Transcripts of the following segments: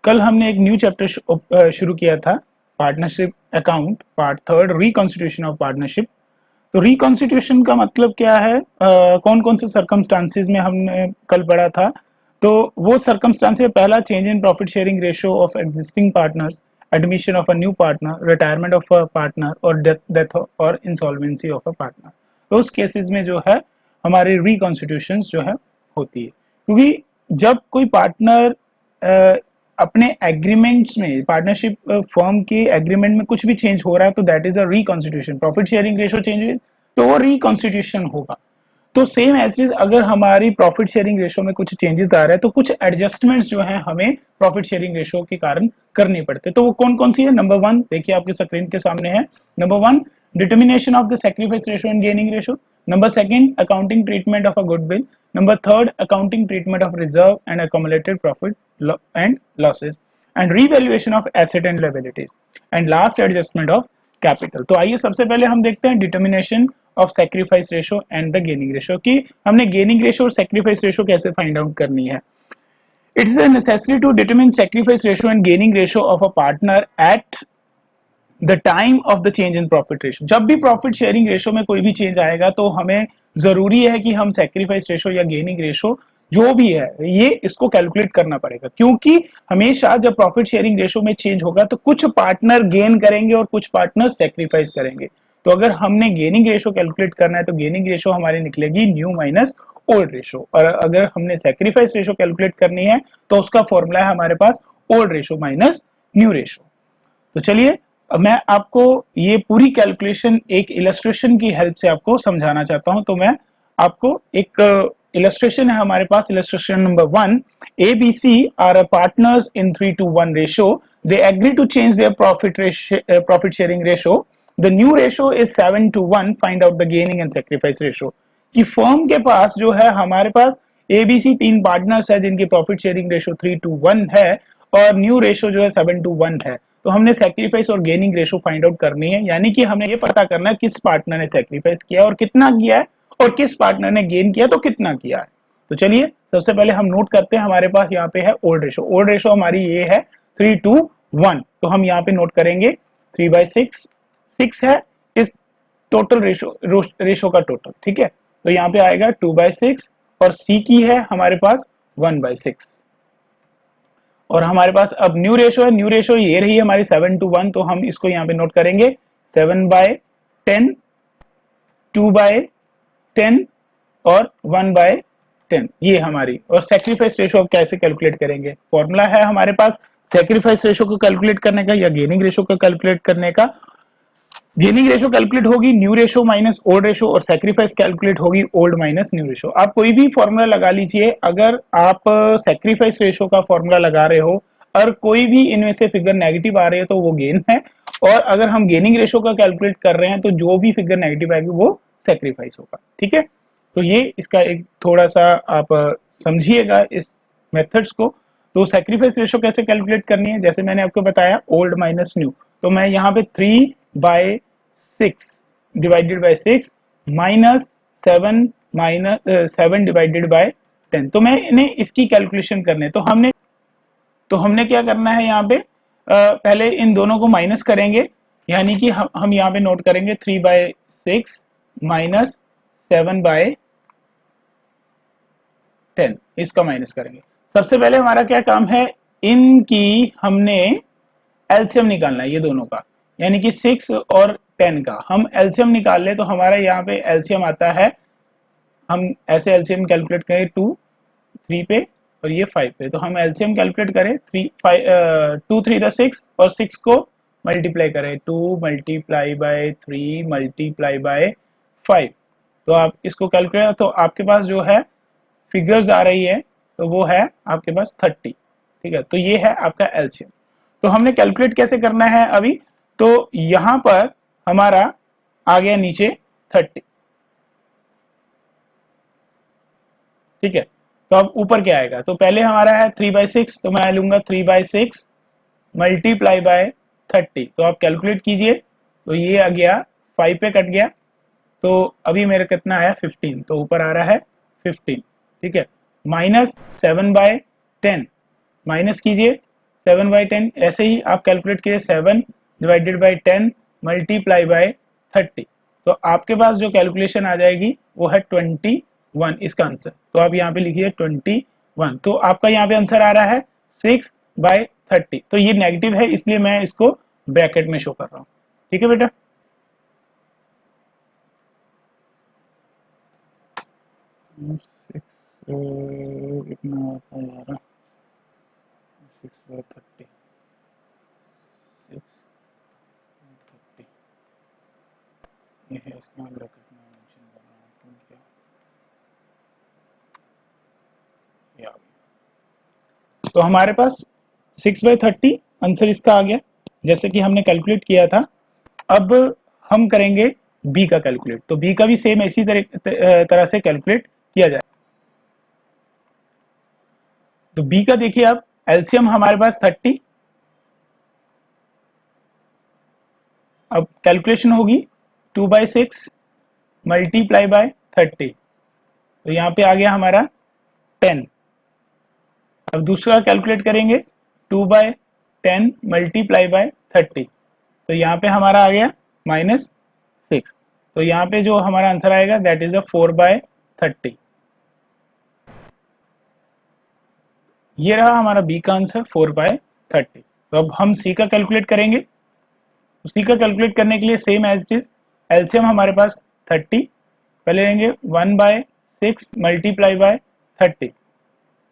कल हमने एक न्यू चैप्टर शुरू किया था, partnership account part third, reconstitution of partnership. तो रिकॉन्स्टिट्यूशन का मतलब क्या है, कौन कौन से सर्कमस्टांसेस में हमने कल पढ़ा था। तो वो सर्कमस्टांसेस, पहला change in profit sharing ratio of existing partners, admission of a new partner, retirement of a partner और डेथ और इंसॉल्वेंसी ऑफ अ पार्टनर। तो उस केसेस में जो है हमारे रिकॉन्स्टिट्यूशन जो है होती है, क्योंकि जब कोई पार्टनर अपने एग्रीमेंट्स में, पार्टनरशिप फर्म के एग्रीमेंट में कुछ भी चेंज हो रहा है तो that is a reconstitution. Profit sharing ratio change हुई तो वो रिकॉन्स्टिट्यूशन होगा। तो सेम एज इज, अगर हमारी प्रॉफिट शेयरिंग रेशियो में कुछ चेंजेस आ रहे हैं तो कुछ एडजस्टमेंट्स जो है हमें प्रॉफिट शेयरिंग रेशियो के कारण करनी पड़ते हैं। तो वो कौन कौन सी है? नंबर वन देखिए आपके स्क्रीन के सामने है। Number one, determination of the sacrifice ratio and gaining ratio. Number second, accounting treatment of a goodwill. Number third, accounting treatment of reserve and accumulated profit and losses, and revaluation of asset and liabilities, and last adjustment of capital। तो आइए सबसे पहले हम देखते हैं determination of sacrifice ratio and the gaining ratio, कि हमने gaining ratio और सैक्रिफाइस रेशियो कैसे फाइंड आउट करनी है। It is a necessary to determine sacrifice ratio and gaining ratio of a partner at the time of the change in profit ratio. जब भी profit sharing ratio में कोई भी change आएगा तो हमें जरूरी है कि हम सैक्रिफाइस रेशियो या गेनिंग रेशियो जो भी है ये इसको कैलकुलेट करना पड़ेगा, क्योंकि हमेशा जब प्रॉफिट शेयरिंग रेशियो में चेंज होगा तो कुछ पार्टनर गेन करेंगे और कुछ पार्टनर सैक्रिफाइस करेंगे। तो अगर हमने गेनिंग रेशियो कैलकुलेट करना है तो गेनिंग रेशियो हमारी निकलेगी न्यू माइनस ओल्ड रेशियो, और अगर हमने सैक्रिफाइस रेशियो कैलकुलेट करनी है तो उसका फॉर्मूला है हमारे पास old ratio minus new ratio. तो चलिए अब मैं आपको ये पूरी कैलकुलेशन एक इलस्ट्रेशन की हेल्प से आपको समझाना चाहता हूं। तो मैं आपको एक इलस्ट्रेशन है हमारे पास, illustration number 1। ABC are partners in 3:1 ratio. They agree to change their profit sharing ratio. The new ratio is 7:1। Find out the gaining and sacrifice ratio. कि फर्म के पास जो है, हमारे पास ABC 3 पार्टनर्स है जिनकी प्रॉफिट शेयरिंग रेशियो 3:1 है और न्यू रेशियो जो है 7:1 है। तो हमने सैक्रिफाइस और गेनिंग रेशियो फाइंड आउट करनी है, यानी कि हमें ये पता करना है किस पार्टनर ने सैक्रिफाइस किया और कितना किया है, और किस पार्टनर ने गेन किया तो कितना किया है। तो चलिए सबसे पहले हम नोट करते हैं, हमारे पास यहाँ पे है ओल्ड रेशियो। ओल्ड रेशियो हमारी ये है 3:1। तो हम यहाँ पे नोट करेंगे 3/6। 6 है इस टोटल रेशियो का टोटल, ठीक है। तो यहाँ पे आएगा 2/6 और C की है हमारे पास 1/6। और हमारे पास अब न्यू रेशियो है, न्यू रेशियो ये रही हमारी 7:1। तो हम इसको यहाँ पे नोट करेंगे 7/10, 2/10 और 1/10, ये हमारी। और सैक्रिफाइस रेशियो अब कैसे कैलकुलेट करेंगे? फॉर्मूला है हमारे पास सैक्रिफाइस रेशियो को कैलकुलेट करने का या गेनिंग रेशियो को कैलकुलेट करने का। गेनिंग रेशियो कैलकुलेट होगी new ratio minus old ratio, और सैक्रिफाइस कैलकुलेट होगी ओल्ड माइनस न्यू रेशियो। आप कोई भी फॉर्मूला लगा लीजिए, अगर आप सैक्रिफाइस रेशियो का फॉर्मूला लगा रहे हो और कोई भी इनमें से फिगर नेगेटिव आ रही है तो वो गेन है, और अगर हम गेनिंग रेशियो का कैलकुलेट कर रहे हैं तो जो भी फिगर नेगेटिव आएगी वो सैक्रिफाइस होगा, ठीक है। तो ये इसका एक थोड़ा सा आप समझिएगा इस मेथड्स को। तो सैक्रिफाइस रेशियो कैसे कैलकुलेट करनी है, जैसे मैंने आपको बताया ओल्ड माइनस न्यू। तो मैं यहाँ पे 3/6 divided by 6 minus 7 divided by 10। तो मैं इन्हें इसकी कैलकुलेशन करने, तो हमने क्या करना है यहाँ पे, पहले इन दोनों को माइनस करेंगे, यानी कि हम यहाँ पे नोट करेंगे 3/6 माइनस 7/10, इसका माइनस करेंगे। सबसे पहले हमारा क्या काम है, इनकी हमने एलसीएम निकालना है, ये दोनों का, यानी कि 6 और 10 का हम एलसीएम निकाल ले। तो हमारा यहाँ पे एलसीएम आता है, हम ऐसे एलसीएम कैलकुलेट करें 2 3 पे और ये 5 पे। तो हम एलसीएम कैलकुलेट करें 2 3 द 6 और 6 को मल्टीप्लाई करें 2 मल्टीप्लाई बाय 3 मल्टीप्लाई बाय 5। तो आप इसको कैलकुलेट, तो आपके पास जो है फिगर्स आ रही है तो वो है आपके पास 30, ठीक है। तो ये है आपका एलसीएम। तो हमने कैलकुलेट कैसे करना है अभी, तो यहां पर हमारा आ गया नीचे 30, ठीक है। तो अब ऊपर क्या आएगा, तो पहले हमारा है 3/6, तो मैं लूंगा 3/6 मल्टीप्लाई बाय 30। तो आप कैलकुलेट कीजिए, तो ये आ गया 5 पे कट गया, तो अभी मेरा कितना आया 15। तो ऊपर आ रहा है 15, ठीक है। माइनस 7/10, माइनस कीजिए 7/10, ऐसे ही आप कैलकुलेट कीजिए 7/10 मल्टीप्लाई बाय 30, तो आपके पास जो कैलकुलेशन आ जाएगी वो है 21 इसका आंसर। तो आप यहाँ पे लिखिए 21, तो आपका यहाँ पे आंसर आ रहा है 6/30। तो ये नेगेटिव है इसलिए मैं इसको ब्रैकेट में शो कर रहा हूँ। ठीक है बेटा, कितना था यार, 6/30, 6/30 ये है, इसका ब्रैकेट में मेंशन कर रहा हूँ क्योंकि या तो हमारे पास 6/30 आंसर इसका आ गया जैसे कि हमने कैलकुलेट किया था। अब हम करेंगे बी का कैलकुलेट, तो बी का भी सेम इसी तरह से कैलकुलेट किया जाए। तो बी का देखिए आप, एलसीएम हमारे पास 30, अब कैलकुलेशन होगी 2/6 मल्टीप्लाई बाय 30, तो यहाँ पे आ गया हमारा 10। अब दूसरा कैलकुलेट करेंगे 2/10 मल्टीप्लाई बाय 30, तो यहाँ पे हमारा आ गया -6, तो यहाँ पे जो हमारा आंसर आएगा दैट इज 4/30। ये रहा हमारा बी का आंसर 4/30। तो अब हम सी का कैलकुलेट करेंगे। सी का कैलकुलेट करने के लिए same as it is, LCM हमारे पास 30, पहले लेंगे 1/6 मल्टीप्लाई बाय 30,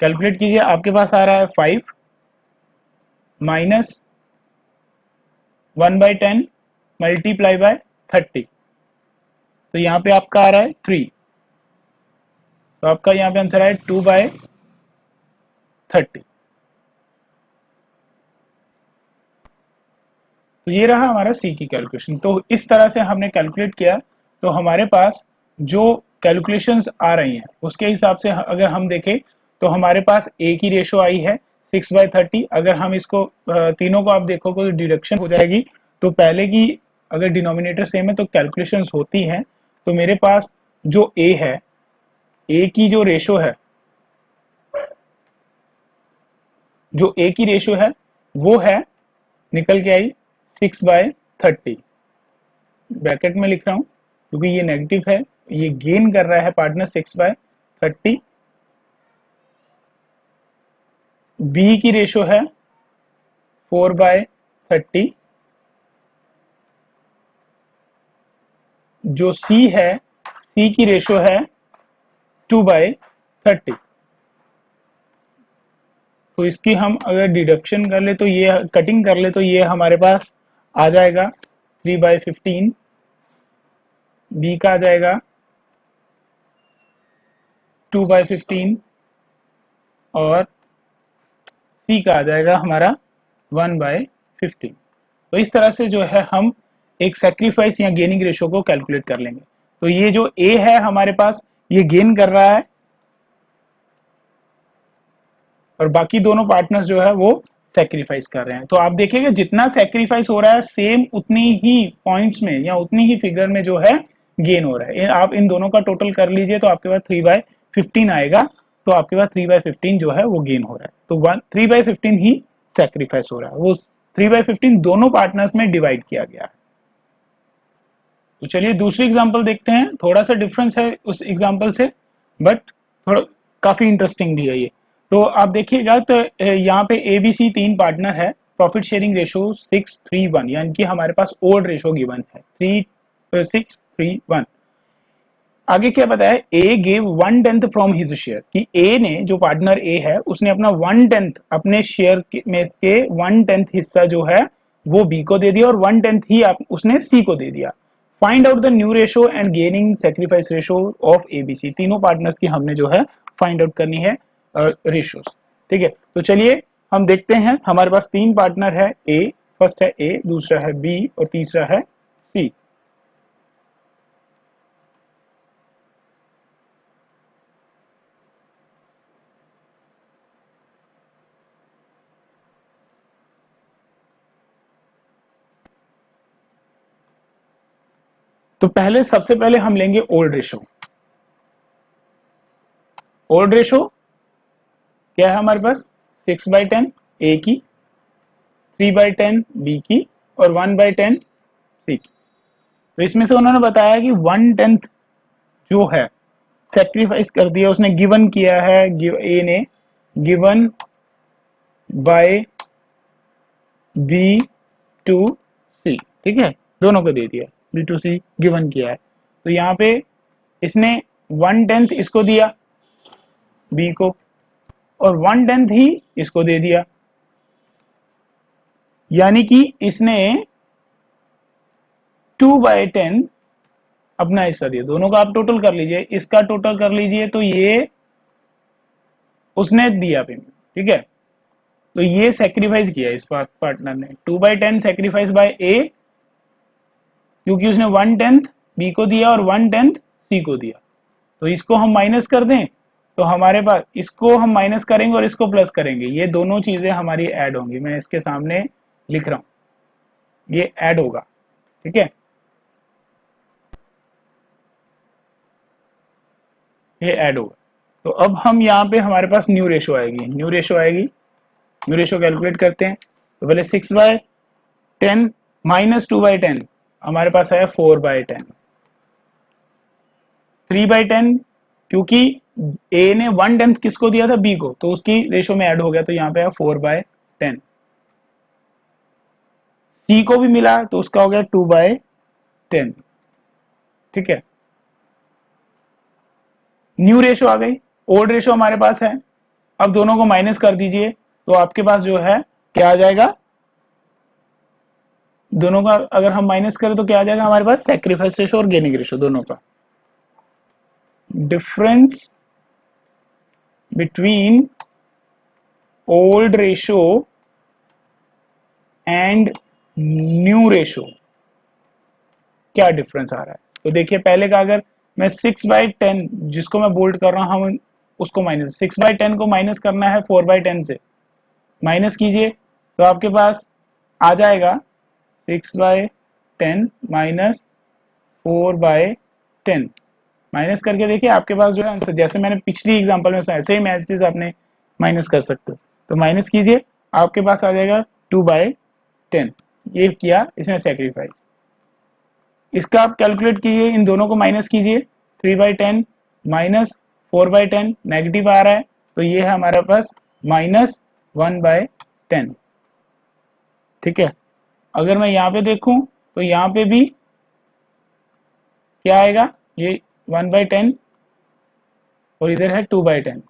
कैलकुलेट कीजिए, आपके पास आ रहा है 5 माइनस 1/10 मल्टीप्लाई बाय 30, तो यहाँ पे आपका आ रहा है 3, तो आपका यहाँ पे आंसर है 2/30। तो ये रहा हमारा सी की कैलकुलेशन। तो इस तरह से हमने कैलकुलेट किया, तो हमारे पास जो कैलकुलेशंस आ रही हैं उसके हिसाब से अगर हम देखें तो हमारे पास ए की रेशो आई है 6/30। अगर हम इसको तीनों को आप देखोगे तो डिडक्शन हो जाएगी, तो पहले की अगर डिनोमिनेटर सेम है तो कैलकुलेशंस होती हैं। तो मेरे पास जो ए है, ए की जो रेशो है, जो ए की रेशो है वो है, निकल के आई 6/30, ब्रैकेट में लिख रहा हूं क्योंकि ये नेगेटिव है, ये गेन कर रहा है पार्टनर 6/30। बी की रेशो है 4/30, जो सी है, सी की रेशो है 2/30। तो इसकी हम अगर डिडक्शन कर ले तो ये कटिंग कर ले तो ये हमारे पास आ जाएगा 3/15, बी का आ जाएगा 2/15 और सी का आ जाएगा हमारा 1/15। तो इस तरह से जो है हम एक सेक्रीफाइस या गेनिंग रेशो को कैलकुलेट कर लेंगे। तो ये जो ए है हमारे पास ये गेन कर रहा है और बाकी दोनों पार्टनर्स जो है वो सेक्रीफाइस कर रहे हैं। तो आप देखिएगा जितना सेक्रीफाइस हो रहा है सेम उतनी ही पॉइंट्स में या उतनी ही फिगर में जो है गेन हो रहा है। आप इन दोनों का टोटल कर लीजिए तो आपके पास 3/15 आएगा, तो आपके पास 3/15 जो है वो गेन हो रहा है। तो 3/15 ही सेक्रीफाइस हो रहा है, वो 3/15 दोनों पार्टनर्स में डिवाइड किया गया है। तो चलिए दूसरी एग्जांपल देखते हैं, थोड़ा सा डिफरेंस है उस एग्जांपल से बट थोड़ा काफी इंटरेस्टिंग भी है ये। तो आप देखिएगा तो यहाँ पे ए बी सी तीन पार्टनर है, प्रॉफिट शेयरिंग रेशो 6:3:1, यानी कि हमारे पास ओड रेशो गिवन है 6:3:1। आगे क्या बताया, ए गेव 1/10 फ्रॉम हिज शेयर, कि ए ने, जो पार्टनर ए है, उसने अपना 1/10 अपने शेयर में के 1/10 हिस्सा जो है वो बी को दे दिया और 1/10 ही उसने सी को दे दिया। Find out the new ratio and gaining sacrifice ratio of ABC, तीनों पार्टनर्स की हमने जो है फाइंड आउट करनी है रेशोस। ठीक है, तो चलिए हम देखते हैं। हमारे पास तीन पार्टनर है, ए, फर्स्ट है ए, दूसरा है बी और तीसरा है सी। तो पहले सबसे पहले हम लेंगे ओल्ड रेशो। ओल्ड रेशो क्या है हमारे पास 6/10 ए की, 3/10 बी की और 1/10 सी की। तो इसमें से उन्होंने बताया कि 1/10 जो है सेक्रीफाइस कर दिया, उसने गिवन किया है, ए ने गिवन बाय बी टू सी, ठीक है, दोनों को दे दिया, बी टू सी गिवन किया है। तो यहाँ पे इसने 1/10 इसको दिया बी को और 1/10 ही इसको दे दिया, यानी कि इसने 2/10 अपना हिस्सा दिया। दोनों का आप टोटल कर लीजिए, इसका टोटल कर लीजिए, तो ये उसने दिया पेमेंट, ठीक है। तो ये सेक्रीफाइस किया इस पार्टनर ने, 2/10 सेक्रीफाइस बाय ए, क्योंकि उसने 1/10 बी को दिया और 1/10 सी को दिया। तो इसको हम माइनस कर दें तो हमारे पास, इसको हम माइनस करेंगे और इसको प्लस करेंगे, ये दोनों चीजें हमारी ऐड होंगी। मैं इसके सामने लिख रहा हूं, ये ऐड होगा, ठीक है, ये ऐड होगा। तो अब हम यहाँ पे हमारे पास न्यू रेशो आएगी, न्यू रेशो कैलकुलेट करते हैं। तो पहले 6/10 माइनस 2/10 हमारे पास आया 4/10, 3/10 क्योंकि ए ने 1/10 किसको दिया था, बी को, तो उसकी रेशो में ऐड हो गया, तो यहाँ पे आया 4/10। सी को भी मिला तो उसका हो गया 2/10, ठीक है। न्यू रेशो आ गई, ओल्ड रेशो हमारे पास है। अब दोनों को माइनस कर दीजिए तो आपके पास जो है क्या आ जाएगा, दोनों का अगर हम माइनस करें तो क्या आ जाएगा हमारे पास, सैक्रिफाइस रेशो और गेनिंग रेशो दोनों का difference between old ratio and new ratio, क्या डिफरेंस आ रहा है। तो देखिए पहले का, अगर मैं 6/10 जिसको मैं बोल्ड कर रहा हूं उसको माइनस, 6/10 को माइनस करना है 4/10 से, माइनस कीजिए तो आपके पास आ जाएगा 6/10 माइनस 4/10, माइनस करके देखिए आपके पास जो है आंसर, जैसे मैंने पिछली एग्जांपल में ऐसे ही मैच आपने माइनस कर सकते हो। तो माइनस कीजिए, आपके पास आ जाएगा 2/10, ये किया इसने सेक्रीफाइस। इसका आप कैलकुलेट कीजिए, इन दोनों को माइनस कीजिए, 3/10 माइनस 4/10 नेगेटिव आ रहा है, तो ये है हमारे पास -1/10, ठीक है। अगर मैं यहाँ पे देखूं तो यहाँ पे भी क्या आएगा, ये 1/10 और इधर है 2/10,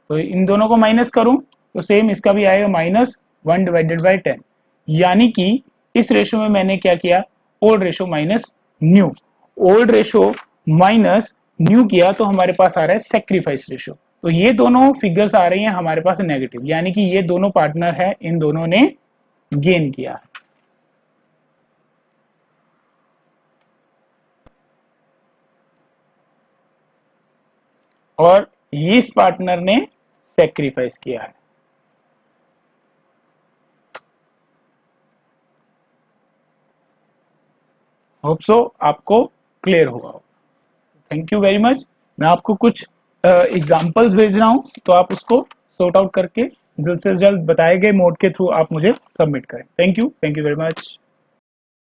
तो इन दोनों को माइनस करूं तो सेम इसका भी आएगा -1/10, यानी कि इस रेशो में मैंने क्या किया, old ratio minus new, old ratio minus new किया, तो हमारे पास आ रहा है सेक्रीफाइस रेशो। तो ये दोनों फिगर्स आ रही हैं हमारे पास नेगेटिव, यानी कि ये दोनों पार्टनर है, इन दोनों ने गेन किया। और इस पार्टनर ने सेक्रीफाइस किया है। होप सो आपको क्लियर हुआ हो। Thank you very much. मैं आपको कुछ एग्जांपल्स भेज रहा हूं, तो आप उसको सॉर्ट आउट करके जल्द से जल्द बताए गए मोड के थ्रू आप मुझे सबमिट करें। Thank you very much.